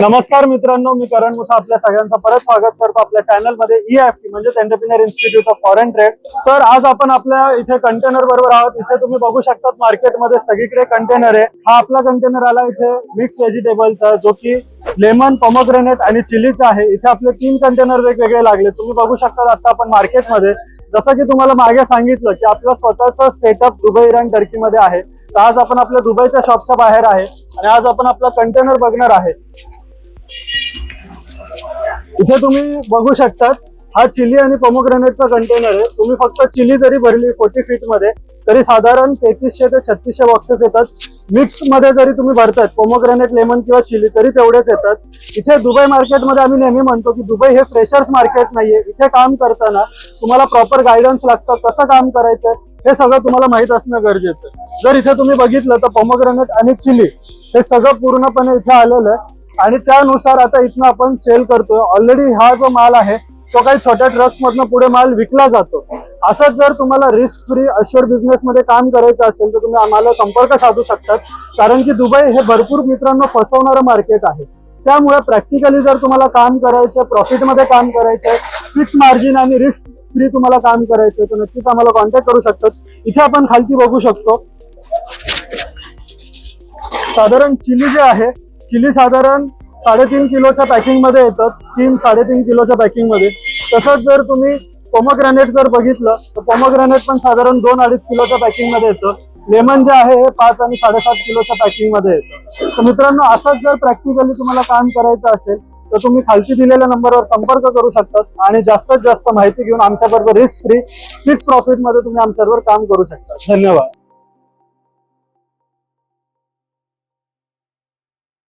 नमस्कार मित्रांनो, मी करण मुथा आपल्या सगळ्यांचं परत स्वागत करतो आपल्या चॅनलमध्ये EFT म्हणजेच entrepreneur institute of foreign trade. तर आज आपण आपल्या इथे कंटेनर बरोबर आहोत। इथे तुम्ही बघू शकता मार्केटमध्ये सगळीकडे कंटेनर आहे। हा आपला कंटेनर आला इथे मिक्स व्हेजिटेबलचा, जो की लेमन, पोमोग्रेनेट आणि चिलीचा आहे। इथे आपले 3 कंटेनर वेगवेगळे लागले। तुम्ही बघू शकता आता आपण मार्केटमध्ये, जसं की तुम्हाला मागे सांगितलं की आपला स्वतःचा सेटअप दुबई, इराण, टर्कीमध्ये आहे। तर आज आपण आपल्या दुबईच्या शॉपच्या बाहेर आहे आणि आज आपण आपला कंटेनर बघणार आहे। इथे तुम्ही बघू शकता हा चिली आणि पोमोग्रेनेटचा कंटेनर आहे। तुम्ही फक्त चिली जरी भरली 40 फीट मध्ये तरी साधारण 3300 ते 3600 बॉक्सेस येतात। मिक्स मध्ये जरी तुम्ही भरतात पोमोग्रेनेट, लेमन किंवा चिली तरी तेवढेच येतात। इथे दुबई मार्केटमध्ये आम्ही नेहमी म्हणतो की दुबई हे फ्रेशर्स मार्केट नाहीये। इथे काम करताना तुम्हाला प्रॉपर गायडन्स लागतं, कसं काम करायचं हे सगळं तुम्हाला माहित असणं गरजेचं आहे। जर इथे तुम्ही बघितलं तर पोमोग्रेनेट आणि चिली हे सगळं पूर्णपणे इथे आलेलं आहे आणि त्यानुसार आता इथनं आपण सेल करतोय। ऑलरेडी हा जो माल आहे तो काही छोट्या ट्रक्स मधनं पुढे माल विकला जातो। असंच जर तुम्हाला रिस्क फ्री अश्योर्ड बिझनेस मध्ये काम करायचं असेल तर तुम्ही आम्हाला संपर्क साधू शकतात, कारण की दुबई हे भरपूर मित्रांनो फसवणारं मार्केट आहे। त्यामुळे प्रॅक्टिकली जर तुम्हाला काम करायचं, प्रॉफिट मध्ये काम करायचं, फिक्स मार्जिन आणि रिस्क फ्री तुम्हाला काम करायचं तर नक्कीच आम्हाला कॉन्टॅक्ट करू शकतात। इथे आपण खालती बघू शकतो साधारण चिली जे आहे, चिली साधारण 3.5 किलोच्या पॅकिंग मध्ये येतात, 3-3.5 किलोच्या पॅकिंग मध्ये। तसंच जर तुम्ही पोमोग्रेनेट जर बघितलं तर पोमोग्रेनेट पण साधारण 2-2.5 किलोच्या पॅकिंग मध्ये येतं। लेमन जे आहे हे 5 आणि 7.5 किलोच्या पॅकिंग मध्ये येतं। तर मित्रांनो, असंच जर प्रॅक्टिकली तुम्हाला काम करायचं असेल तर तुम्ही खालती दिलेल्या नंबरवर संपर्क करू शकतात आणि जास्तीत जास्त माहिती घेऊन आमच्याबरोबर रिस्क फ्री फिक्स प्रॉफिट मध्ये तुम्ही आमच्याबरोबर काम करू शकता। धन्यवाद।